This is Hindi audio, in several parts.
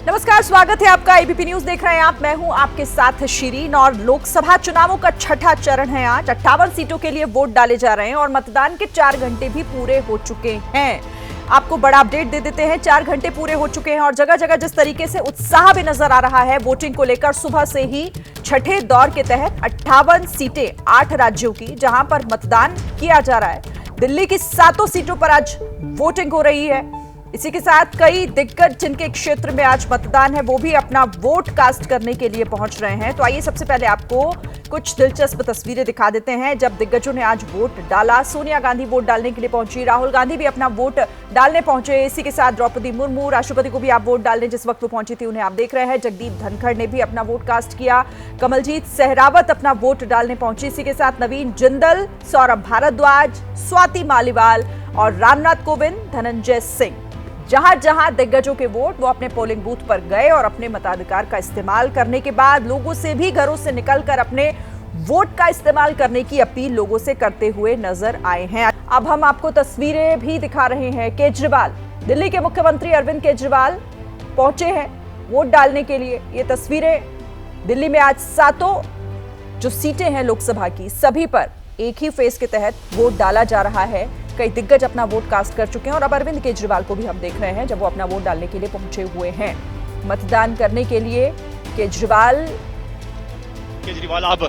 नमस्कार, स्वागत है आपका। एबीपी न्यूज देख रहे हैं आप। मैं हूं आपके साथ शिरीन। और लोकसभा चुनावों का छठा चरण है आज। 58 सीटों के लिए वोट डाले जा रहे हैं और मतदान के 4 घंटे भी पूरे हो चुके हैं। आपको बड़ा अपडेट दे देते हैं। 4 घंटे पूरे हो चुके हैं और जगह जगह जिस तरीके से उत्साह भी नजर आ रहा है वोटिंग को लेकर, सुबह से ही छठे दौर के तहत 58 सीटें 8 राज्यों की जहां पर मतदान किया जा रहा है। दिल्ली की 7 सीटों पर आज वोटिंग हो रही है। इसी के साथ कई दिग्गज जिनके क्षेत्र में आज मतदान है वो भी अपना वोट कास्ट करने के लिए पहुंच रहे हैं। तो आइए सबसे पहले आपको कुछ दिलचस्प तस्वीरें दिखा देते हैं जब दिग्गजों ने आज वोट डाला। सोनिया गांधी वोट डालने के लिए पहुंची, राहुल गांधी भी अपना वोट डालने पहुंचे। इसी के साथ द्रौपदी मुर्मू, राष्ट्रपति को भी आप वोट डालने जिस वक्त वो पहुंची थी उन्हें आप देख रहे हैं। जगदीप धनखड़ ने भी अपना वोट कास्ट किया। कमलजीत सहरावत अपना वोट डालने पहुंची। इसी के साथ नवीन जिंदल, सौरभ भारद्वाज, स्वाति मालीवाल और रामनाथ कोविंद, धनंजय सिंह। जहां जहां दिग्गजों के वोट वो अपने पोलिंग बूथ पर गए और अपने मताधिकार का इस्तेमाल करने के बाद लोगों से भी घरों से निकलकर अपने वोट का इस्तेमाल करने की अपील लोगों से करते हुए नजर आए हैं। अब हम आपको तस्वीरें भी दिखा रहे हैं। केजरीवाल, दिल्ली के मुख्यमंत्री अरविंद केजरीवाल पहुंचे हैं वोट डालने के लिए। ये तस्वीरें दिल्ली में आज 7 जो सीटें हैं लोकसभा की, सभी पर एक ही फेज के तहत वोट डाला जा रहा है। कई दिग्गज अपना वोट कास्ट कर चुके हैं और अब अरविंद केजरीवाल को भी हम देख रहे हैं जब वो अपना वोट डालने के लिए पहुंचे हुए हैं। मतदान करने के लिए केजरीवाल अब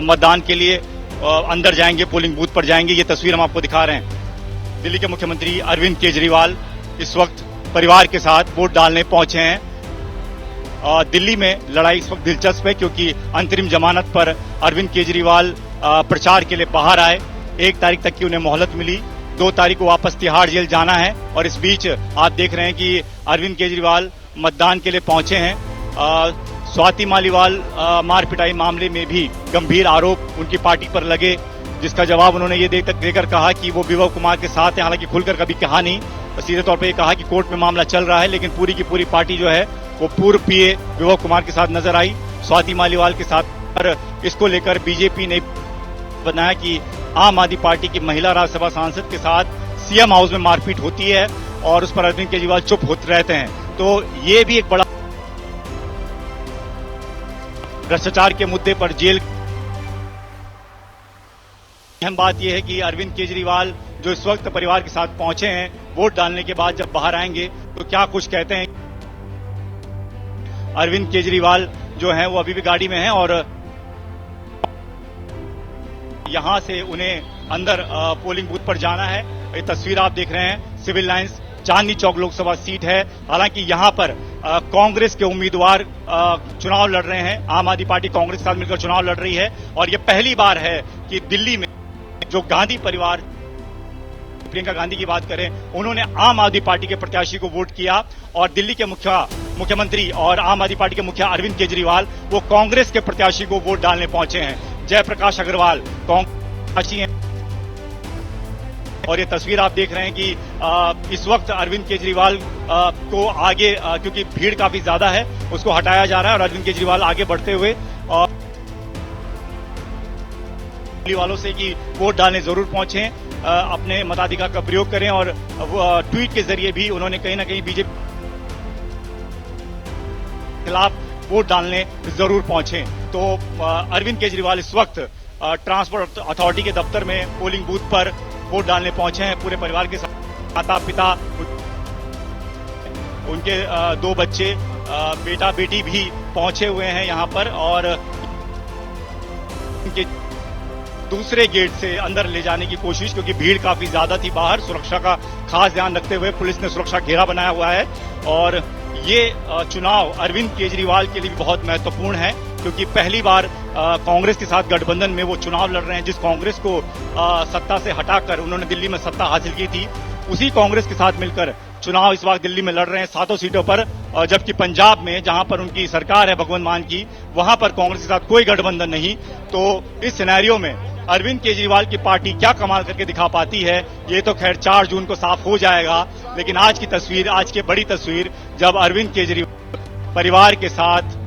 मतदान के लिए अंदर जाएंगे, पोलिंग बूथ पर जाएंगे। ये तस्वीर हम आपको दिखा रहे हैं। दिल्ली के मुख्यमंत्री अरविंद केजरीवाल इस वक्त परिवार के साथ वोट डालने पहुंचे हैं। दिल्ली में लड़ाई इस वक्त दिलचस्प है क्योंकि अंतरिम जमानत पर अरविंद केजरीवाल प्रचार के लिए बाहर आए। 1 तारीख तक की उन्हें मोहलत मिली। 2 तारीख को वापस तिहाड़ जेल जाना है और इस बीच आप देख रहे हैं कि अरविंद केजरीवाल मतदान के लिए पहुंचे हैं। स्वाति मालीवाल मार पिटाई मामले में भी गंभीर आरोप उनकी पार्टी पर लगे, जिसका जवाब उन्होंने ये देकर कहा कि वो विभव कुमार के साथ है। हालांकि खुलकर कभी कहा नहीं, सीधे तौर पर कहा कि कोर्ट में मामला चल रहा है, लेकिन पूरी की पूरी पार्टी जो है वो पूर्व पीए विभव कुमार के साथ नजर आई, स्वाति मालीवाल के साथ। और इसको लेकर बीजेपी ने बनाया कि आम आदमी पार्टी की महिला राज्यसभा सांसद के साथ सीएम हाउस में मारपीट होती है और उस पर अरविंद केजरीवाल चुप होते रहते हैं। तो ये भी एक बड़ा भ्रष्टाचार के मुद्दे पर जेल। अहम बात यह है कि अरविंद केजरीवाल जो इस वक्त परिवार के साथ पहुंचे हैं, वोट डालने के बाद जब बाहर आएंगे तो क्या कुछ कहते हैं। अरविंद केजरीवाल जो हैं वो अभी भी गाड़ी में हैं और यहां से उन्हें अंदर पोलिंग बूथ पर जाना है। ये तस्वीर आप देख रहे हैं, civil lines Chandni Chowk Lok Sabha seat है। हालांकि यहां पर कांग्रेस के उम्मीदवार चुनाव लड़ रहे हैं। आम आदमी पार्टी कांग्रेस के साथ मिलकर चुनाव लड़ रही है और यह पहली बार है कि दिल्ली में जो गांधी परिवार, प्रियंका गांधी की बात करें, उन्होंने आम आदमी पार्टी के प्रत्याशी को वोट किया और दिल्ली के मुख्यमंत्री और आम आदमी पार्टी के मुखिया अरविंद केजरीवाल वो कांग्रेस के प्रत्याशी को वोट डालने पहुंचे हैं। जयप्रकाश अग्रवाल कांग्रेस हैं और ये तस्वीर आप देख रहे हैं कि इस वक्त अरविंद केजरीवाल को आगे, क्योंकि भीड़ काफी ज्यादा है, उसको हटाया जा रहा है और अरविंद केजरीवाल आगे बढ़ते हुए वालों से कि वोट डालने जरूर पहुंचे, अपने मताधिकार का प्रयोग करें। और ट्वीट के जरिए भी उन्होंने कहीं ना कहीं बीजेपी के खिलाफ वोट डालने जरूर पहुंचे। तो अरविंद केजरीवाल इस वक्त ट्रांसपोर्ट अथॉरिटी के दफ्तर में पोलिंग बूथ पर वोट डालने पहुंचे हैं पूरे परिवार के साथ। माता पिता, उनके 2 बच्चे, बेटा बेटी भी पहुंचे हुए हैं यहां पर और उनके दूसरे गेट से अंदर ले जाने की कोशिश, क्योंकि भीड़ काफी ज्यादा थी बाहर। सुरक्षा का खास ध्यान रखते हुए पुलिस ने सुरक्षा घेरा बनाया हुआ है और ये चुनाव अरविंद केजरीवाल के लिए भी बहुत महत्वपूर्ण है क्योंकि पहली बार कांग्रेस के साथ गठबंधन में वो चुनाव लड़ रहे हैं। जिस कांग्रेस को सत्ता से हटाकर उन्होंने दिल्ली में सत्ता हासिल की थी, उसी कांग्रेस के साथ मिलकर चुनाव इस बार दिल्ली में लड़ रहे हैं 7 सीटों पर। जबकि पंजाब में जहां पर उनकी सरकार है भगवंत मान की, वहां पर कांग्रेस के साथ कोई गठबंधन नहीं। तो इस सिनेरियो में अरविंद केजरीवाल की पार्टी क्या कमाल करके दिखा पाती है, ये तो खैर 4 जून को साफ हो जाएगा। लेकिन आज की तस्वीर, आज की बड़ी तस्वीर, जब अरविंद केजरीवाल परिवार के साथ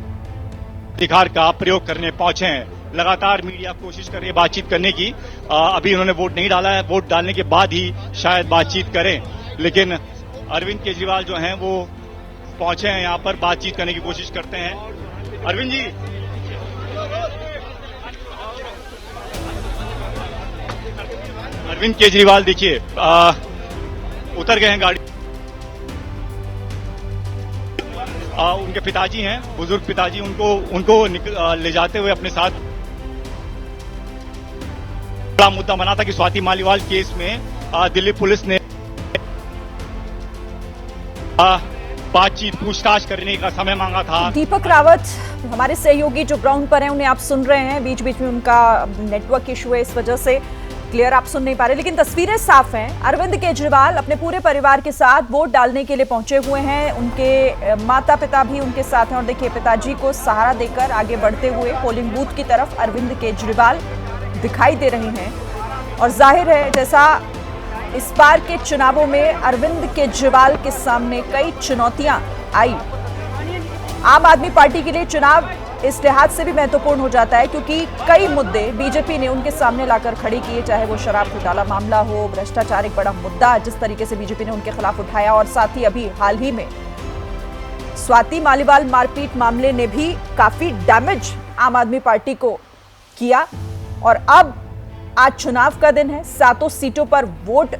अधिकार का प्रयोग करने पहुंचे हैं। लगातार मीडिया कोशिश कर रही है बातचीत करने की। अभी उन्होंने वोट नहीं डाला है, वोट डालने के बाद ही शायद बातचीत करें। लेकिन अरविंद केजरीवाल जो हैं वो पहुंचे हैं यहाँ पर, बातचीत करने की कोशिश करते हैं। अरविंद जी, अरविंद केजरीवाल देखिए उतर गए हैं गाड़ी। उनके पिताजी हैं, बुजुर्ग पिताजी, उनको ले जाते हुए अपने साथ। बड़ा मुद्दा बना था कि स्वाति मालीवाल केस में दिल्ली पुलिस ने बातचीत पूछताछ करने का समय मांगा था। दीपक रावत हमारे सहयोगी जो ग्राउंड पर हैं, उन्हें आप सुन रहे हैं, बीच बीच में उनका नेटवर्क इशू है, इस वजह से क्लियर आप सुन नहीं पा रहे, लेकिन तस्वीरें साफ हैं। अरविंद केजरीवाल अपने पूरे परिवार के साथ वोट डालने के लिए पहुंचे हुए हैं। उनके माता पिता भी उनके साथ हैं और देखिए पिताजी को सहारा देकर आगे बढ़ते हुए पोलिंग बूथ की तरफ अरविंद केजरीवाल दिखाई दे रहे हैं। और जाहिर है जैसा इस बार के चुनावों में अरविंद केजरीवाल के सामने कई चुनौतियां आई। आम आदमी पार्टी के लिए चुनाव इस लिहाज से भी महत्वपूर्ण हो जाता है क्योंकि कई मुद्दे बीजेपी ने उनके सामने लाकर खड़े किए, चाहे वो शराब घोटाला मामला हो, भ्रष्टाचार एक बड़ा मुद्दा जिस तरीके से बीजेपी ने उनके खिलाफ उठाया, और साथ ही अभी हाल ही में स्वाति मालीवाल मारपीट मामले ने भी काफी डैमेज आम आदमी पार्टी को किया। और अब आज चुनाव का दिन है, 7 सीटों पर वोट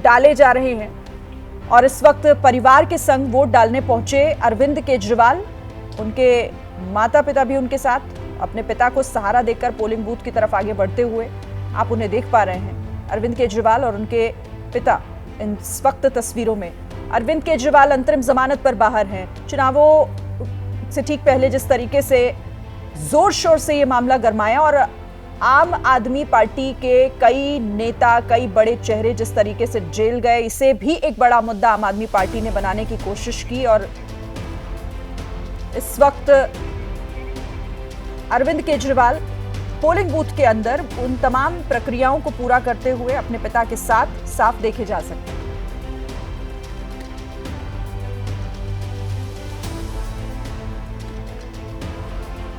डाले जा रहे हैं और इस वक्त परिवार के संग वोट डालने पहुंचे अरविंद केजरीवाल। उनके माता पिता भी उनके साथ, अपने पिता को सहारा देकर पोलिंग बूथ की तरफ आगे बढ़ते हुए आप उन्हें देख पा रहे हैं। अरविंद केजरीवाल और उनके पिता इस वक्त तस्वीरों में। अरविंद केजरीवाल अंतरिम जमानत पर बाहर हैं। चुनावों से ठीक पहले जिस तरीके से जोर शोर से ये मामला गरमाया और आम आदमी पार्टी के कई नेता, कई बड़े चेहरे जिस तरीके से जेल गए, इसे भी एक बड़ा मुद्दा आम आदमी पार्टी ने बनाने की कोशिश की। और इस वक्त अरविंद केजरीवाल पोलिंग बूथ के अंदर उन तमाम प्रक्रियाओं को पूरा करते हुए अपने पिता के साथ साफ देखे जा सकते हैं।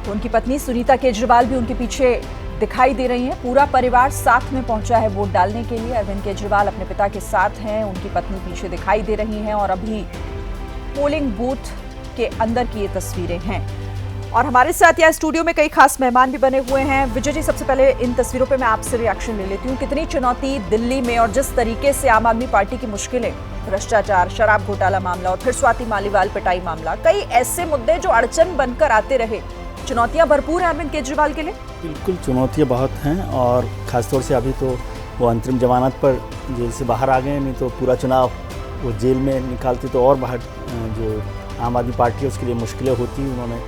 तो उनकी पत्नी सुनीता केजरीवाल भी उनके पीछे दिखाई दे रही हैं। पूरा परिवार साथ में पहुंचा है वोट डालने के लिए। अरविंद केजरीवाल अपने पिता के साथ हैं, उनकी पत्नी पीछे दिखाई दे रही हैं और अभी पोलिंग बूथ के अंदर की ये तस्वीरें हैं। और हमारे साथ यहाँ स्टूडियो में कई खास मेहमान भी बने हुए हैं। विजय जी, सबसे पहले इन तस्वीरों पे मैं आपसे रिएक्शन ले लेती हूँ। कितनी चुनौती दिल्ली में और जिस तरीके से आम आदमी पार्टी की मुश्किलें, भ्रष्टाचार, शराब घोटाला मामला और फिर स्वाति मालीवाल पिटाई मामला, कई ऐसे मुद्दे जो अड़चन बनकर आते रहे। चुनौतियां भरपूर हैं अरविंद केजरीवाल के लिए। बिल्कुल चुनौतियां बहुत हैं और खासतौर से अभी तो वो अंतरिम जमानत पर जेल से बाहर आ गए, नहीं तो पूरा चुनाव वो जेल में निकालते तो और बाहर जो आम आदमी पार्टी है उसके लिए मुश्किलें होती। उन्होंने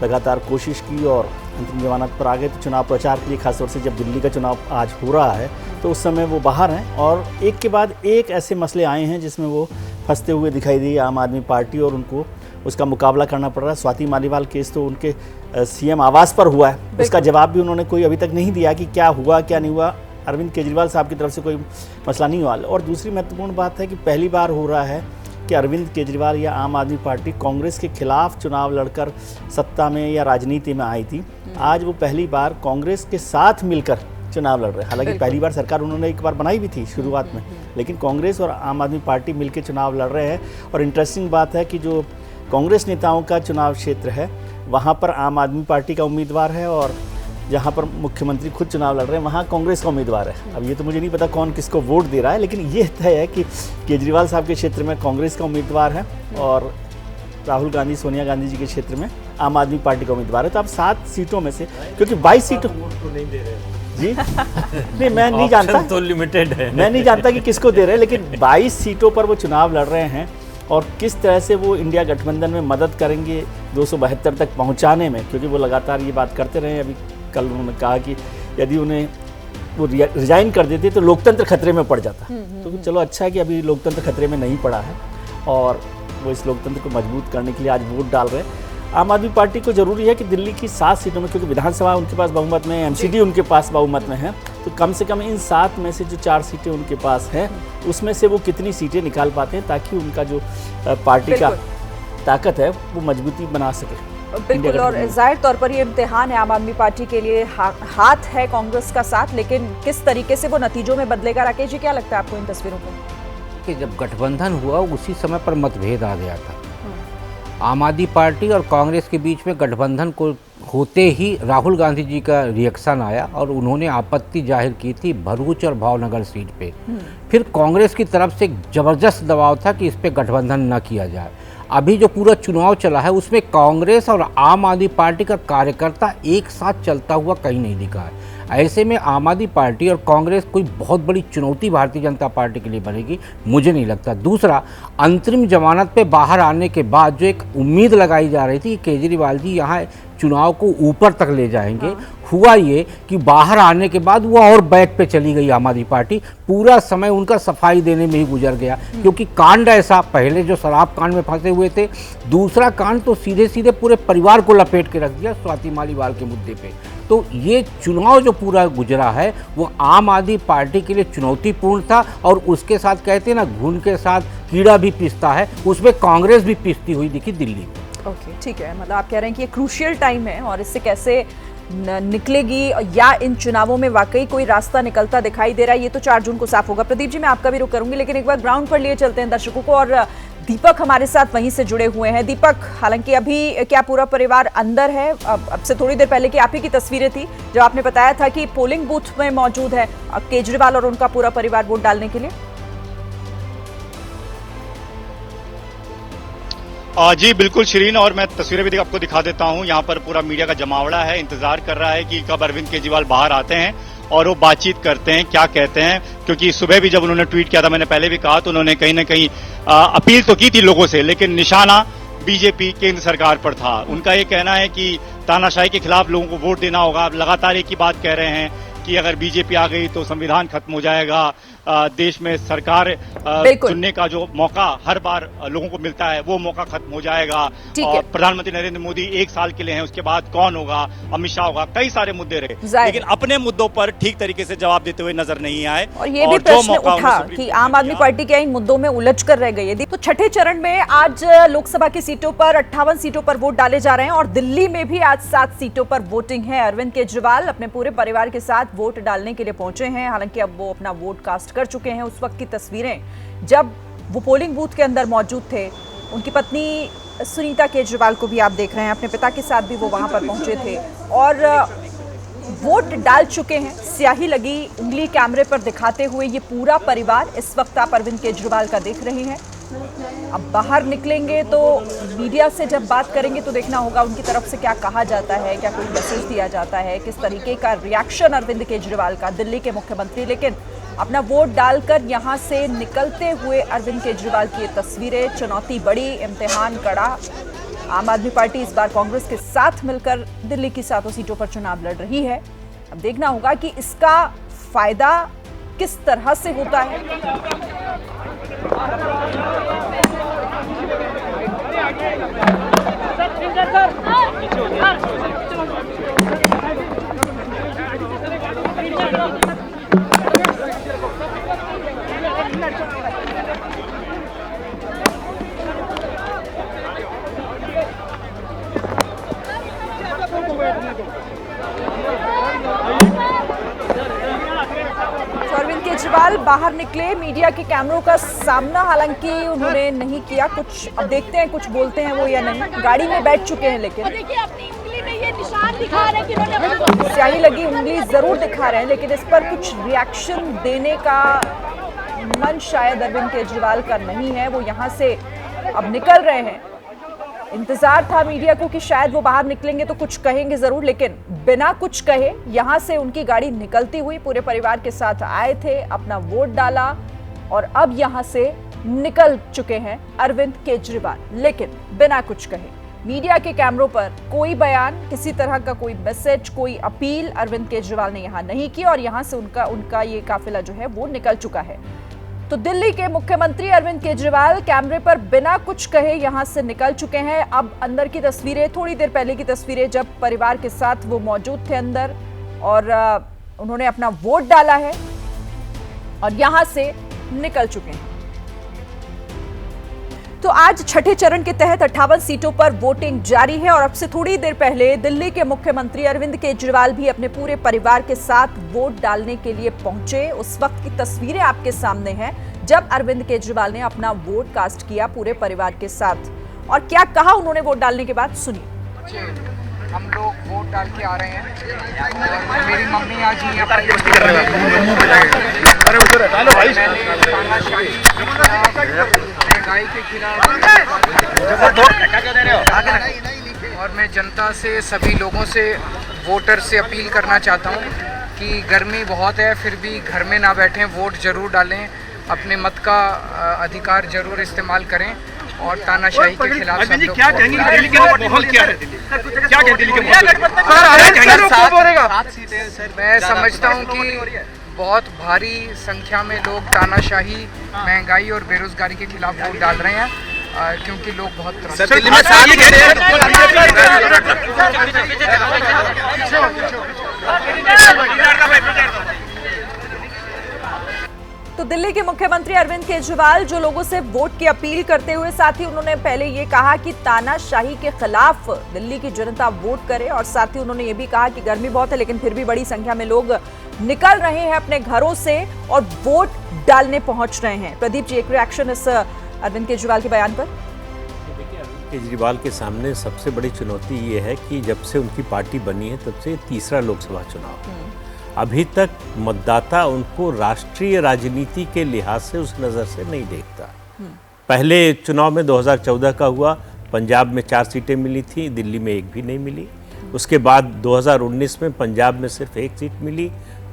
लगातार कोशिश की और अंतिम जमानत पर आ गए। तो चुनाव प्रचार के लिए खासतौर से जब दिल्ली का चुनाव आज हो रहा है तो उस समय वो बाहर हैं और एक के बाद एक ऐसे मसले आए हैं जिसमें वो फंसते हुए दिखाई दी आम आदमी पार्टी और उनको उसका मुकाबला करना पड़ रहा है। स्वाति मालीवाल केस तो उनके सीएम आवास पर हुआ है, उसका जवाब भी उन्होंने कोई अभी तक नहीं दिया कि क्या हुआ क्या नहीं हुआ। अरविंद केजरीवाल साहब की तरफ से कोई मसला नहीं हुआ। और दूसरी महत्वपूर्ण बात है कि पहली बार हो रहा है कि अरविंद केजरीवाल या आम आदमी पार्टी कांग्रेस के खिलाफ चुनाव लड़कर सत्ता में या राजनीति में आई थी। आज वो पहली बार कांग्रेस के साथ मिलकर चुनाव लड़ रहे हैं। हालांकि पहली बार सरकार उन्होंने एक बार बनाई भी थी शुरुआत में, लेकिन कांग्रेस और आम आदमी पार्टी मिलकर चुनाव लड़ रहे हैं। और इंटरेस्टिंग बात है कि जो कांग्रेस नेताओं का चुनाव क्षेत्र है वहाँ पर आम आदमी पार्टी का उम्मीदवार है और जहाँ पर मुख्यमंत्री खुद चुनाव लड़ रहे हैं वहाँ कांग्रेस का उम्मीदवार है। अब ये तो मुझे नहीं पता कौन किसको वोट दे रहा है, लेकिन ये तय है कि केजरीवाल साहब के क्षेत्र में कांग्रेस का उम्मीदवार है और राहुल गांधी, सोनिया गांधी जी के क्षेत्र में आम आदमी पार्टी का उम्मीदवार है। तो अब 7 सीटों में से, क्योंकि 22 सीटों तो नहीं दे रहे जी नहीं, मैं नहीं जानता, तो लिमिटेड है, मैं नहीं जानता कि किसको दे रहे हैं, लेकिन 22 सीटों पर वो चुनाव लड़ रहे हैं और किस तरह से वो इंडिया गठबंधन में मदद करेंगे 272 तक पहुंचाने में, क्योंकि वो लगातार ये बात करते रहे। अभी कल उन्होंने कहा कि यदि उन्हें वो रिजाइन कर देते तो लोकतंत्र खतरे में पड़ जाता। तो चलो अच्छा है कि अभी लोकतंत्र खतरे में नहीं पड़ा है और वो इस लोकतंत्र को मजबूत करने के लिए आज वोट डाल रहे हैं। आम आदमी पार्टी को जरूरी है कि दिल्ली की 7 सीटों में, क्योंकि विधानसभा उनके पास बहुमत में है, एमसीडी उनके पास बहुमत में है, तो कम से कम इन 7 में से जो 4 सीटें उनके पास हैं उसमें से वो कितनी सीटें निकाल पाते हैं ताकि उनका जो पार्टी का ताकत है वो मजबूती बना सके। बिल्कुल, और जाहिर तौर पर ये इम्तिहान है आम आदमी पार्टी के लिए। हाथ है कांग्रेस का साथ, लेकिन किस तरीके से वो नतीजों में बदलेगा। राकेश जी, क्या लगता है आपको इन तस्वीरों को? कि जब गठबंधन हुआ उसी समय पर मतभेद आ गया था आम आदमी पार्टी और कांग्रेस के बीच में गठबंधन को होते ही राहुल गांधी जी का रिएक्शन आया और उन्होंने आपत्ति जाहिर की थी भरूच और भावनगर सीट पे। फिर कांग्रेस की तरफ से एक ज़बरदस्त दबाव था कि इस पे गठबंधन न किया जाए। अभी जो पूरा चुनाव चला है उसमें कांग्रेस और आम आदमी पार्टी का कार्यकर्ता एक साथ चलता हुआ कहीं नहीं दिखा है। ऐसे में आम आदमी पार्टी और कांग्रेस कोई बहुत बड़ी चुनौती भारतीय जनता पार्टी के लिए बनेगी, मुझे नहीं लगता। दूसरा, अंतरिम जमानत पे बाहर आने के बाद जो एक उम्मीद लगाई जा रही थी कि केजरीवाल जी यहाँ चुनाव को ऊपर तक ले जाएंगे, हुआ ये कि बाहर आने के बाद वो और बैक पे चली गई आम आदमी पार्टी। पूरा समय उनका सफाई देने में ही गुजर गया, क्योंकि कांड ऐसा, पहले जो शराब कांड में फंसे हुए थे, दूसरा कांड तो सीधे सीधे पूरे परिवार को लपेट के रख दिया स्वाति मालीवाल के मुद्दे पे। तो ये चुनाव जो पूरा गुजरा है वो आम आदमी पार्टी के लिए चुनौतीपूर्ण था, और उसके साथ कहते हैं ना, घुन के साथ कीड़ा भी पिसता है, उसमें कांग्रेस भी पिसती हुई दिखी दिल्ली में। ओके, ठीक है, मतलब आप कह रहे हैं कि ये क्रूशियल टाइम है और इससे कैसे निकलेगी, या इन चुनावों में वाकई कोई रास्ता निकलता दिखाई दे रहा है, ये तो 4 जून को साफ होगा। प्रदीप जी, मैं आपका भी रुख करूंगी, लेकिन एक बार ग्राउंड पर लिए चलते हैं दर्शकों को, और दीपक हमारे साथ वहीं से जुड़े हुए हैं। दीपक, हालांकि अभी क्या पूरा परिवार अंदर है? अब से थोड़ी देर पहले की आप ही की तस्वीरें थी जब आपने बताया था कि पोलिंग बूथ में मौजूद है केजरीवाल और उनका पूरा परिवार वोट डालने के लिए। जी बिल्कुल शिरीन, और मैं तस्वीरें भी आपको दिखा देता हूं। यहाँ पर पूरा मीडिया का जमावड़ा है, इंतजार कर रहा है कि कब अरविंद केजरीवाल बाहर आते हैं और वो बातचीत करते हैं, क्या कहते हैं। क्योंकि सुबह भी जब उन्होंने ट्वीट किया था, मैंने पहले भी कहा, तो उन्होंने कहीं ना कहीं अपील तो की थी लोगों से, लेकिन निशाना बीजेपी केंद्र सरकार पर था। उनका ये कहना है कि तानाशाही के खिलाफ लोगों को वोट देना होगा। लगातार एक ही बात कह रहे हैं कि अगर बीजेपी आ गई तो संविधान खत्म हो जाएगा, देश में सरकार चुनने का जो मौका हर बार लोगों को मिलता है वो मौका खत्म हो जाएगा। और प्रधानमंत्री नरेंद्र मोदी 1 साल के लिए हैं, उसके बाद कौन होगा, अमित शाह होगा, कई सारे मुद्दे रहे, लेकिन अपने मुद्दों पर ठीक तरीके से जवाब देते हुए नजर नहीं आए। और ये भी प्रश्न उठा कि आम आदमी पार्टी क्या इन मुद्दों में उलझ कर रह गई है। तो छठे चरण में आज लोकसभा की सीटों पर 58 सीटों पर वोट डाले जा रहे हैं, और दिल्ली में भी आज 7 सीटों पर वोटिंग है। अरविंद केजरीवाल अपने पूरे परिवार के साथ वोट डालने के लिए पहुंचे हैं। हालांकि अब वो अपना वोट कास्ट कर चुके हैं। उस वक्त की तस्वीरें जब वो पोलिंग बूथ के अंदर मौजूद थे, उनकी पत्नी सुनीता केजरीवाल को भी आप देख रहे हैं, अपने पिता के साथ भी वो वहां पर पहुंचे थे और वोट डाल चुके हैं। स्याही लगी उंगली कैमरे पर दिखाते हुए ये पूरा परिवार इस वक्त आप अरविंद केजरीवाल का देख रहे हैं। अब बाहर निकलेंगे तो मीडिया से जब बात करेंगे तो देखना होगा उनकी तरफ से क्या कहा जाता है, क्या कोई मैसेज दिया जाता है, किस तरीके का रिएक्शन अरविंद केजरीवाल का, दिल्ली के मुख्यमंत्री। लेकिन अपना वोट डालकर यहां से निकलते हुए अरविंद केजरीवाल की ये तस्वीरें, चुनौती बड़ी, इम्तिहान कड़ा। आम आदमी पार्टी इस बार कांग्रेस के साथ मिलकर दिल्ली की 7 सीटों पर चुनाव लड़ रही है। अब देखना होगा कि इसका फायदा किस तरह से होता है। अरविंद केजरीवाल बाहर निकले, मीडिया के कैमरों का सामना हालांकि उन्होंने नहीं किया। कुछ अब देखते हैं कुछ बोलते हैं वो या नहीं। गाड़ी में बैठ चुके हैं, लेकिन देखिए अपनी उंगली में ये निशान दिखा रहे हैं कि उन्होंने स्याही लगी उंगली जरूर दिखा रहे हैं, लेकिन इस पर कुछ रिएक्शन देने का मन शायद अरविंद केजरीवाल का नहीं है। वो यहाँ से अब निकल रहे हैं। इंतजार था मीडिया को कि शायद वो बाहर निकलेंगे तो कुछ कहेंगे जरूर, लेकिन बिना कुछ कहे यहां से उनकी गाड़ी निकलती हुई पूरे परिवार के साथ आए थे, अपना वोट डाला और अब यहां से निकल चुके हैं अरविंद केजरीवाल, लेकिन बिना कुछ कहे। मीडिया के कैमरों पर कोई बयान, किसी तरह का कोई मैसेज, कोई अपील अरविंद केजरीवाल ने यहां नहीं की और यहां से उनका ये काफिला जो है वो निकल चुका है। तो दिल्ली के मुख्यमंत्री अरविंद केजरीवाल कैमरे पर बिना कुछ कहे यहां से निकल चुके हैं। अब अंदर की तस्वीरें, थोड़ी देर पहले की तस्वीरें जब परिवार के साथ वो मौजूद थे अंदर और उन्होंने अपना वोट डाला है और यहां से निकल चुके हैं। तो आज छठे चरण के तहत 58 सीटों पर वोटिंग जारी है और अब से थोड़ी देर पहले दिल्ली के मुख्यमंत्री अरविंद केजरीवाल भी अपने पूरे परिवार के साथ वोट डालने के लिए पहुंचे। उस वक्त की तस्वीरें आपके सामने हैं जब अरविंद केजरीवाल ने अपना वोट कास्ट किया पूरे परिवार के साथ। और क्या कहा उन्होंने वोट डालने के बाद, सुनिए। हम लोग वोट डाल के आ रहे हैं और मेरी मम्मी आज यहाँ पर महंगाई के खिलाफ और मैं जनता से, सभी लोगों से, वोटर से अपील करना चाहता हूँ कि गर्मी बहुत है, फिर भी घर में ना बैठें, वोट जरूर डालें, अपने मत का अधिकार जरूर इस्तेमाल करें और तानाशाही के खिलाफ सब लोग क्या कहेंगे? दिल्ली के माहौल क्या है? क्या कहें दिल्ली के मैं समझता हूं कि बहुत भारी संख्या में लोग तानाशाही, महंगाई और बेरोजगारी के खिलाफ वोट डाल रहे हैं क्योंकि लोग बहुत तो दिल्ली के मुख्यमंत्री अरविंद केजरीवाल जो लोगों से वोट की अपील करते हुए, साथ ही उन्होंने पहले ये कहा कि तानाशाही के खिलाफ दिल्ली की जनता वोट करे, और साथ ही उन्होंने ये भी कहा कि गर्मी बहुत है लेकिन फिर भी बड़ी संख्या में लोग निकल रहे हैं अपने घरों से और वोट डालने पहुंच रहे हैं। प्रदीप जी, एक रिएक्शन इस अरविंद केजरीवाल के बयान पर। केजरीवाल के सामने सबसे बड़ी चुनौती ये है कि जब से उनकी पार्टी बनी है तब से तीसरा लोकसभा चुनाव है। अभी तक मतदाता उनको राष्ट्रीय राजनीति के लिहाज से उस नज़र से नहीं देखता। पहले चुनाव में 2014 का हुआ, पंजाब में 4 सीटें मिली थी, दिल्ली में एक भी नहीं मिली। उसके बाद 2019 में पंजाब में सिर्फ 1 सीट मिली,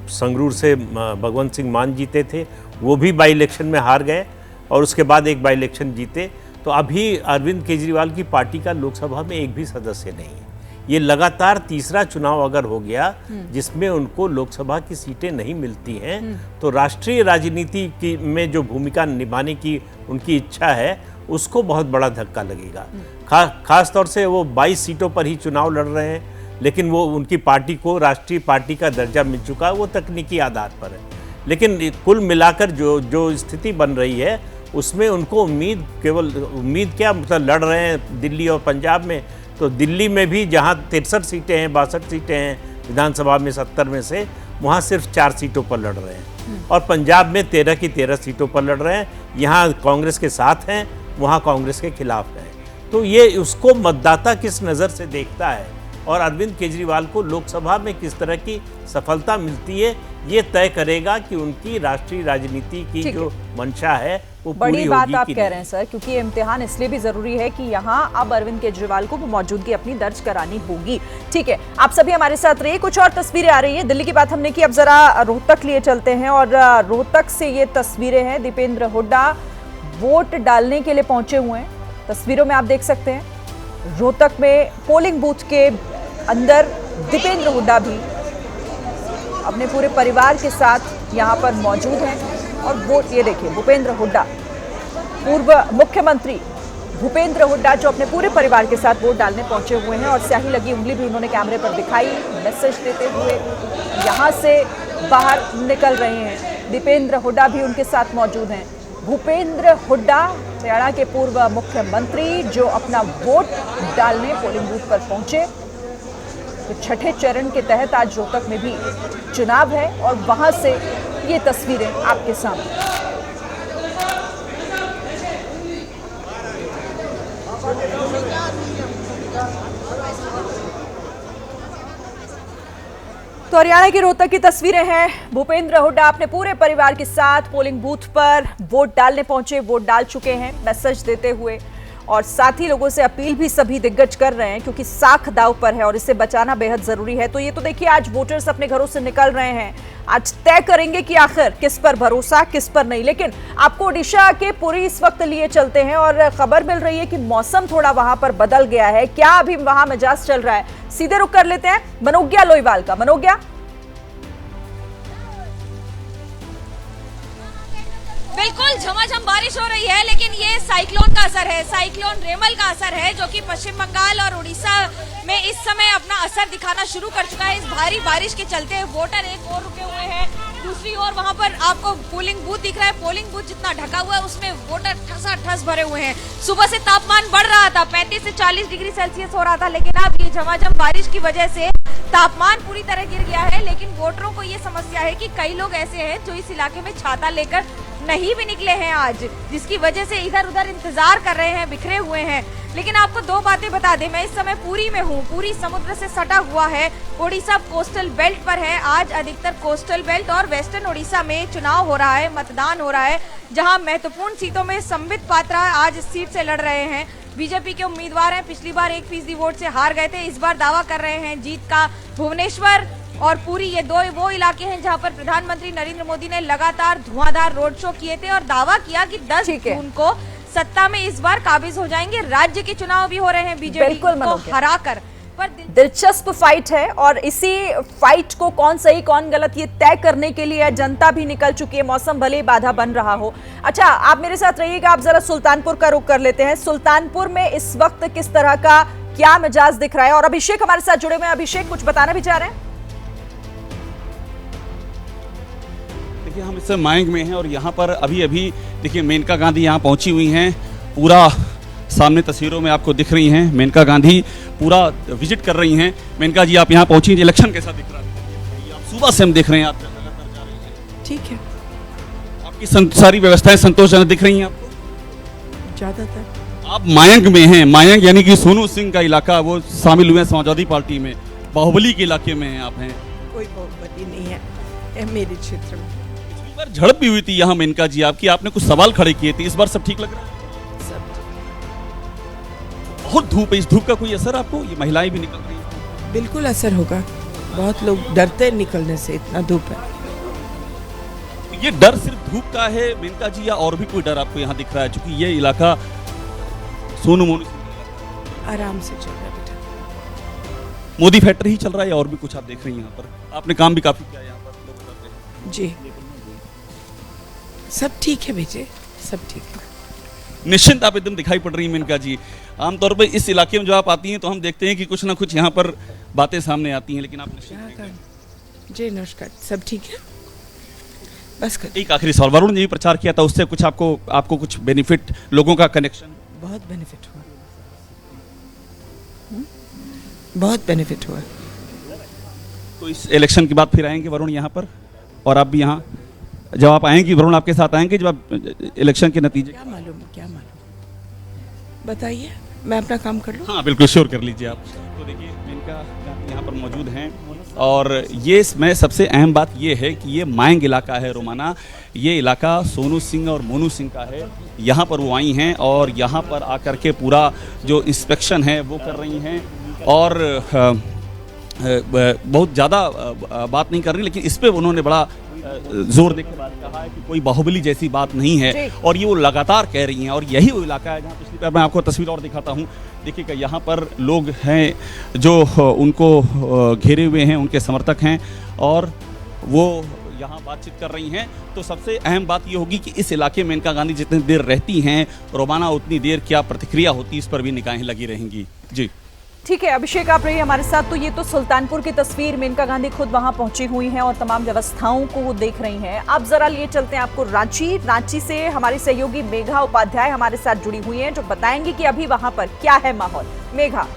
संगरूर से भगवंत सिंह मान जीते थे, वो भी बाई इलेक्शन में हार गए, और उसके बाद एक बाई इलेक्शन जीते। तो अभी अरविंद केजरीवाल की पार्टी का लोकसभा में एक भी सदस्य नहीं है। ये लगातार तीसरा चुनाव अगर हो गया जिसमें उनको लोकसभा की सीटें नहीं मिलती हैं, तो राष्ट्रीय राजनीति की में जो भूमिका निभाने की उनकी इच्छा है उसको बहुत बड़ा धक्का लगेगा। खास तौर से वो 22 सीटों पर ही चुनाव लड़ रहे हैं, लेकिन वो उनकी पार्टी को राष्ट्रीय पार्टी का दर्जा मिल चुका है, वो तकनीकी आधार पर है। लेकिन कुल मिलाकर जो स्थिति बन रही है उसमें उनको उम्मीद क्या, मतलब लड़ रहे हैं दिल्ली और पंजाब में, तो दिल्ली में भी जहां 63 सीटें हैं, 62 सीटें हैं विधानसभा में 70 में से, वहां सिर्फ 4 सीटों पर लड़ रहे हैं, और पंजाब में 13 की 13 सीटों पर लड़ रहे हैं। यहाँ कांग्रेस के साथ हैं, वहाँ कांग्रेस के खिलाफ हैं। तो ये उसको मतदाता किस नज़र से देखता है और अरविंद केजरीवाल को लोकसभा में किस तरह की सफलता मिलती है, ये तय करेगा कि उनकी राष्ट्रीय राजनीति की जो मंशा है वो पूरी बड़ी बात होगी आप कि कह नहीं। रहे हैं सर, क्योंकि ये इम्तिहान इसलिए भी जरूरी है कि यहाँ अब अरविंद केजरीवाल को मौजूदगी अपनी दर्ज करानी होगी। ठीक है, आप सभी हमारे साथ रहिए। कुछ और तस्वीरें आ रही है, दिल्ली की बात हमने की, अब जरा रोहतक लिए चलते हैं, और रोहतक से ये तस्वीरें हैं। दीपेंद्र हुड्डा वोट डालने के लिए पहुंचे हुए हैं, तस्वीरों में आप देख सकते हैं। रोहतक में पोलिंग बूथ के अंदर दीपेंद्र हुड्डा भी अपने पूरे परिवार के साथ यहाँ पर मौजूद हैं, और वोट, ये देखिए भूपेंद्र हुड्डा, पूर्व मुख्यमंत्री भूपेंद्र हुड्डा जो अपने पूरे परिवार के साथ वोट डालने पहुंचे हुए हैं, और स्याही लगी उंगली भी उन्होंने कैमरे पर दिखाई, मैसेज देते हुए यहाँ से बाहर निकल रहे हैं। दीपेंद्र हुड्डा भी उनके साथ मौजूद हैं। भूपेंद्र हुड्डा हरियाणा के पूर्व मुख्यमंत्री जो अपना वोट डालने पोलिंग बूथ पर पहुंचे। तो छठे चरण के तहत आज रोहतक में भी चुनाव है, और वहां से ये तस्वीरें आपके सामने। तो हरियाणा के रोहतक की तस्वीरें हैं। भूपेंद्र हुड्डा अपने पूरे परिवार के साथ पोलिंग बूथ पर वोट डालने पहुंचे, वोट डाल चुके हैं मैसेज देते हुए, और साथ ही लोगों से अपील भी सभी दिग्गज कर रहे हैं क्योंकि साख दांव पर है और इसे बचाना बेहद जरूरी है। तो ये तो देखिए, आज वोटर्स अपने घरों से निकल रहे हैं, आज तय करेंगे कि आखिर किस पर भरोसा किस पर नहीं। लेकिन आपको ओडिशा के पुरी इस वक्त लिए चलते हैं, और खबर मिल रही है कि मौसम थोड़ा वहां पर बदल गया है। क्या अभी वहां मिजाज चल रहा है, सीधे रुक कर लेते हैं मनोज्ञा लोईवाल का। मनोज्ञा, बिल्कुल झमाझम बारिश हो रही है, लेकिन ये साइक्लोन का असर है, साइक्लोन रेमल का असर है, जो कि पश्चिम बंगाल और उड़ीसा में इस समय अपना असर दिखाना शुरू कर चुका है। इस भारी बारिश के चलते वोटर एक और रुके हुए हैं, दूसरी ओर वहां पर आपको पोलिंग बूथ दिख रहा है। पोलिंग बूथ जितना ढका हुआ है उसमें वोटर ठसाठस भरे हुए हैं। सुबह से तापमान बढ़ रहा था, 35 से 40 डिग्री सेल्सियस हो रहा था, लेकिन अब ये झमाझम बारिश की वजह से तापमान पूरी तरह गिर गया है। लेकिन वोटरों को ये समस्या है कि कई लोग ऐसे हैं जो इस इलाके में छाता लेकर नहीं भी निकले हैं आज, जिसकी वजह से इधर उधर इंतजार कर रहे हैं, बिखरे हुए हैं। लेकिन आपको दो बातें बता दें, मैं इस समय पुरी में हूँ। पुरी समुद्र से सटा हुआ है, ओडिशा कोस्टल बेल्ट पर है। आज अधिकतर कोस्टल बेल्ट और वेस्टर्न ओडिशा में चुनाव हो रहा है, मतदान हो रहा है, जहां महत्वपूर्ण सीटों में संबित पात्रा आज इस सीट से लड़ रहे हैं। बीजेपी के उम्मीदवार हैं, पिछली बार 1% वोट से हार गए थे, इस बार दावा कर रहे हैं जीत का। भुवनेश्वर और पुरी ये दो वो इलाके हैं जहां पर प्रधानमंत्री नरेंद्र मोदी ने लगातार धुआंधार रोड शो किए थे और दावा किया कि 10 जून को सत्ता में इस बार काबिज हो जाएंगे। राज्य के चुनाव भी हो रहे हैं बीजेपी को हराकर। पर दिलचस्प फाइट है और इसी फाइट को कौन सही कौन गलत ये तय करने के लिए जनता भी निकल चुकी है, मौसम भले ही बाधा बन रहा हो। अच्छा, आप मेरे साथ रहिएगा, आप जरा सुल्तानपुर का रुख कर लेते हैं। सुल्तानपुर में इस वक्त किस तरह का क्या मिजाज दिख रहा है? और अभिषेक हमारे साथ जुड़े हुए हैं। अभिषेक, कुछ बताना भी चाह रहे हैं? देखिए, हम इस समय मायंग में हैं और यहाँ पर अभी देखिए मेनका गांधी यहाँ पहुँची हुई हैं। पूरा सामने तस्वीरों में आपको दिख रही हैं, मेनका गांधी पूरा विजिट कर रही हैं। मेनका जी, आप यहाँ पहुँची, इलेक्शन कैसा दिख रहा है? आप सुबह से हम देख रहे हैं, आप लगातार जा रही हैं। ठीक है, आपकी सारी व्यवस्थाएं संतोषजनक दिख रही हैं आपको? ज़्यादातर। आप मायंग में हैं, मायंग यानी कि सोनू सिंह का इलाका, वो शामिल हुए हैं समाजवादी पार्टी में, बाहुबली के इलाके में हैं आप हैं। कोई बाहुबली नहीं है मेरे क्षेत्र में। पिछली बार झड़प भी हुई थी यहाँ मेनका जी आपकी, आपने कुछ सवाल खड़े किए थे, इस बार सब ठीक लग रहा है? बहुत धूप है, इस धूप का कोई असर आपको? ये महिलाएं भी निकल रही हैं। बिल्कुल असर होगा, बहुत लोग डरते हैं निकलने से, इतना धूप है। ये डर सिर्फ धूप का है मेनका जी, या और भी कोई डर आपको यहाँ दिख रहा है? क्योंकि ये इलाका सोनू मोनू आराम से चल रहा है बेटा। मोदी फैक्ट्री ही चल रहा है या और भी कुछ आप देख रही हैं यहाँ पर? आपने काम भी काफी किया यहाँ पर, लोग बताते हैं। जी, सब ठीक है बेटे, सब ठीक है। निश्चिंत आप एकदम दिखाई पड़ रही हैं मेनका जी। आमतौर पर इस इलाके में जो आप आती हैं तो हम देखते हैं कि कुछ ना कुछ यहाँ पर बातें सामने आती हैं, लेकिन आप निश्चिंत। जी नमस्कार, सब ठीक है, बस कर। एक आखिरी सवाल, वरुण जी प्रचार किया था, उससे कुछ आपको कुछ बेनिफिट, लोगों का कनेक्शन? बहुत बेनिफिट हुआ, बहुत बेनिफिट हुआ। तो इस इलेक्शन के बाद फिर आएंगे वरुण यहाँ पर, और आप भी यहाँ जब आप आएंगे, वरुण आपके साथ आएंगे जब आप इलेक्शन के नतीजे? क्या मालूम, बताइए, मैं अपना काम कर लूँ। हाँ बिल्कुल, श्योर कर लीजिए आप। तो देखिए मेनका गांधी यहाँ पर मौजूद हैं, और ये इसमें सबसे अहम बात ये है कि ये मायंग इलाका है रोमाना, ये इलाका सोनू सिंह और मोनू सिंह का है। यहाँ पर वो आई हैं और यहाँ पर आकर के पूरा जो इंस्पेक्शन है वो कर रही हैं, और बहुत ज़्यादा बात नहीं कर रही, लेकिन इस पर उन्होंने बड़ा जोर देकर बात कहा है कि कोई बाहुबली जैसी बात नहीं है, और ये वो लगातार कह रही हैं। और यही वो इलाका है जहाँ पिछली बार, मैं आपको तस्वीर और दिखाता हूँ, देखिएगा यहाँ पर लोग हैं जो उनको घेरे हुए हैं, उनके समर्थक हैं, और वो यहाँ बातचीत कर रही हैं। तो सबसे अहम बात ये होगी कि इस इलाके में मेनका गांधी जितनी देर रहती हैं रोमाना, उतनी देर क्या प्रतिक्रिया होती है, इस पर भी निगाहें लगी रहेंगी। जी ठीक है अभिषेक, आप रहिए हमारे साथ। तो ये तो सुल्तानपुर की तस्वीर, मेनका गांधी खुद वहां पहुंची हुई हैं और तमाम व्यवस्थाओं को वो देख रही हैं। अब जरा लिए चलते हैं आपको रांची से हमारी सहयोगी मेघा उपाध्याय हमारे साथ जुड़ी हुई हैं, जो बताएंगी कि अभी वहां पर क्या है माहौल। मेघा।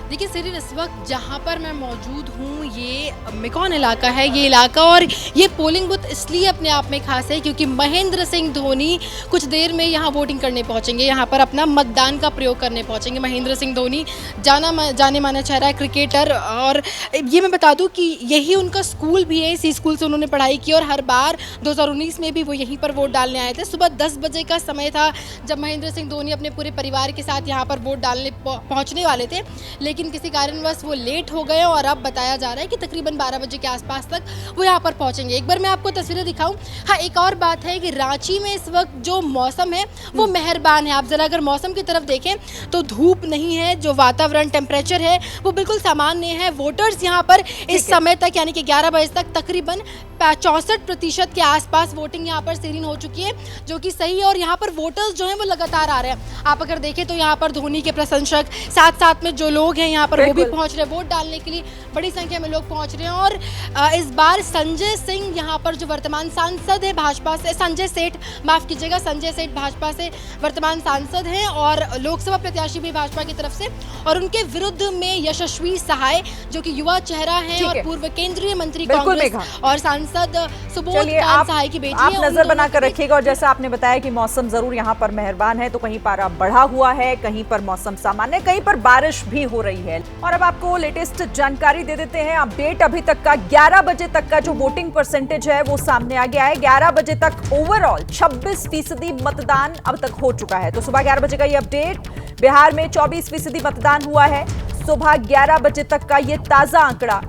देखिए सिरिन, इस वक्त जहाँ पर मैं मौजूद हूँ ये मेकॉन इलाका है, ये इलाका, और ये पोलिंग बूथ इसलिए अपने आप में खास है क्योंकि महेंद्र सिंह धोनी कुछ देर में यहाँ वोटिंग करने पहुँचेंगे, यहाँ पर अपना मतदान का प्रयोग करने पहुँचेंगे। महेंद्र सिंह धोनी जाने माना चेहरा है, क्रिकेटर, और ये मैं बता दूँ कि यही उनका स्कूल भी है, इसी स्कूल से उन्होंने पढ़ाई की, और हर बार 2019 में भी वो यहीं पर वोट डालने आए थे। सुबह 10 बजे का समय था जब महेंद्र सिंह धोनी अपने पूरे परिवार के साथ यहाँ पर वोट डालने पहुँचने वाले थे, लेकिन किसी कारणवश वो लेट हो गए, और अब बताया जा रहा है कि तकरीबन 12 बजे के आसपास तक वो यहाँ पर पहुँचेंगे। एक बार मैं आपको तस्वीरें दिखाऊं। हाँ, एक और बात है कि रांची में इस वक्त जो मौसम है वो मेहरबान है। आप जरा अगर मौसम की तरफ देखें तो धूप नहीं है, जो वातावरण टेम्परेचर है वो बिल्कुल सामान्य है। वोटर्स यहाँ पर इस समय तक यानी कि 11 बजे तक तकरीबन 64% के आसपास वोटिंग यहाँ पर सीरीन हो चुकी है, जो कि सही है, और यहाँ पर वोटर्स जो हैं वो लगातार आ रहे हैं। आप अगर देखें तो यहाँ पर धोनी के प्रशंसक साथ साथ में जो लोग हैं यहाँ पर वो भी पहुँच रहे हैं वोट डालने के लिए, बड़ी संख्या में लोग पहुँच रहे हैं। और इस बार संजय सिंह यहाँ पर जो वर्तमान सांसद है भाजपा से, संजय सेठ माफ़ कीजिएगा, संजय सेठ भाजपा से वर्तमान सांसद हैं और लोकसभा प्रत्याशी भी भाजपा की तरफ से, और उनके विरुद्ध में यशस्वी सहाय जो कि युवा चेहरा है और पूर्व केंद्रीय मंत्री कांग्रेस और सांसद सुबोध कांत सहाय की बेटी आप है। नजर बनाकर रखिएगा। और जैसा आपने बताया कि मौसम जरूर यहाँ पर मेहरबान है, तो कहीं पारा बढ़ा हुआ है, कहीं पर मौसम सामान्य, कहीं पर बारिश भी हो रही है। और अब आपको लेटेस्ट जानकारी दे देते हैं, अपडेट अभी तक का 11 बजे तक का जो वोटिंग परसेंटेज है वो सामने आ गया है। 11 बजे तक ओवरऑल 26% मतदान अब तक हो चुका है। तो सुबह 11 बजे का ये अपडेट, बिहार में 24% मतदान हुआ है सुबह 11 बजे तक का ये ताजा आंकड़ा।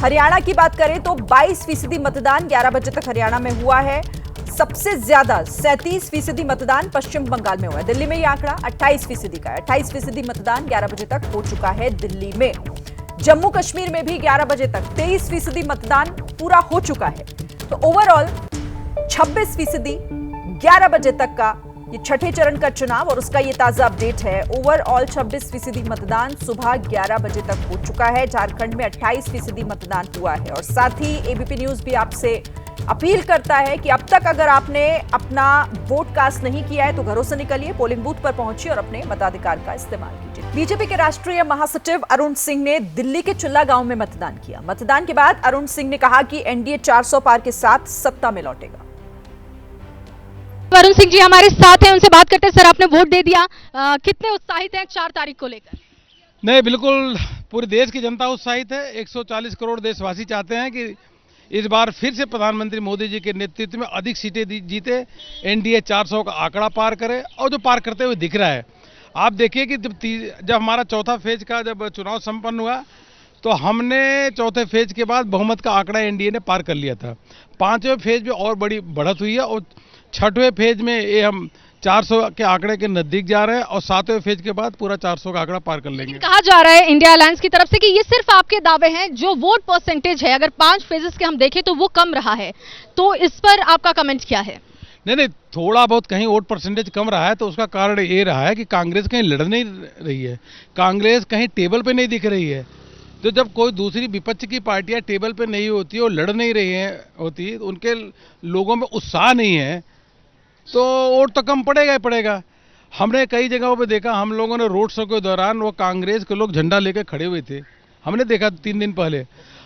हरियाणा की बात करें तो 22% मतदान 11 बजे तक हरियाणा में हुआ है। सबसे ज्यादा 37% मतदान पश्चिम बंगाल में हुआ है। दिल्ली में यह आंकड़ा 28% का है। 28% मतदान 11 बजे तक हो चुका है दिल्ली में। जम्मू कश्मीर में भी 11 बजे तक 23% मतदान पूरा हो चुका है। तो ओवरऑल 26% 11 बजे तक का ये छठे चरण का चुनाव और उसका ये ताजा अपडेट है। ओवरऑल 26% मतदान सुबह 11 बजे तक हो चुका है। झारखंड में 28% मतदान हुआ है। और साथ ही एबीपी न्यूज भी आपसे अपील करता है कि अब तक अगर आपने अपना वोट कास्ट नहीं किया है तो घरों से निकलिए, पोलिंग बूथ पर पहुंचिए और अपने मताधिकार का इस्तेमाल कीजिए। बीजेपी के राष्ट्रीय महासचिव अरुण सिंह ने दिल्ली के चुल्ला गांव में मतदान किया। मतदान के बाद अरुण सिंह ने कहा कि एनडीए 400 पार के साथ सत्ता में लौटेगा। अरुण सिंह जी हमारे साथ हैं, उनसे बात करते हैं। सर, आपने वोट दे दिया, कितने उत्साहित हैं 4 तारीख को लेकर? नहीं, बिल्कुल पूरे देश की जनता उत्साहित है। 140 करोड़ देशवासी चाहते हैं कि इस बार फिर से प्रधानमंत्री मोदी जी के नेतृत्व में अधिक सीटें जीते, एनडीए 400 का आंकड़ा पार करे, और जो पार करते हुए दिख रहा है। आप देखिए कि जब हमारा चौथा फेज का जब चुनाव संपन्न हुआ तो हमने चौथे फेज के बाद बहुमत का आंकड़ा एनडीए ने पार कर लिया था। 5वें फेज में और बड़ी बढ़त हुई है और 6वें फेज में ये हम 400 के आंकड़े के नजदीक जा रहे हैं और 7वें फेज के बाद पूरा 400 का आंकड़ा पार कर लेंगे। कहा जा रहा है इंडिया अलायंस की तरफ से कि ये सिर्फ आपके दावे हैं, जो वोट परसेंटेज है अगर 5 फेजेस के हम देखें तो वो कम रहा है, तो इस पर आपका कमेंट क्या है? नहीं, थोड़ा बहुत कहीं वोट परसेंटेज कम रहा है तो उसका कारण ये रहा है कि कांग्रेस कहीं लड़ नहीं रही है, कांग्रेस कहीं टेबल पे नहीं दिख रही है। तो जब कोई दूसरी विपक्ष की पार्टियां टेबल पे नहीं होती और लड़ नहीं रही होती, उनके लोगों में उत्साह नहीं है, तो वोट तो कम पड़ेगा ही पड़ेगा। हमने कई जगहों पे देखा, हम लोगों ने रोड शो के दौरान वो कांग्रेस के लोग झंडा लेकर खड़े हुए थे, हमने देखा 3 दिन पहले,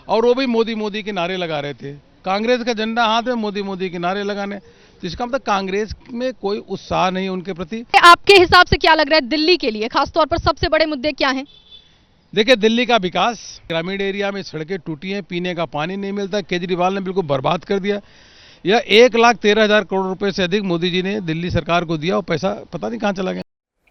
और वो भी मोदी मोदी के नारे लगा रहे थे। कांग्रेस का झंडा हाथ में, मोदी मोदी के नारे लगाने, तो इसका मतलब कांग्रेस में कोई उत्साह नहीं उनके प्रति। आपके हिसाब से क्या लग रहा है दिल्ली के लिए खासतौर पर सबसे बड़े मुद्दे क्या हैं? देखिए, दिल्ली का विकास, ग्रामीण एरिया में सड़कें टूटी हैं, पीने का पानी नहीं मिलता, केजरीवाल ने बिल्कुल बर्बाद कर दिया। यह 1,13,000 करोड़ रुपए से अधिक मोदी जी ने दिल्ली सरकार को दिया और पैसा पता नहीं कहाँ चला गया।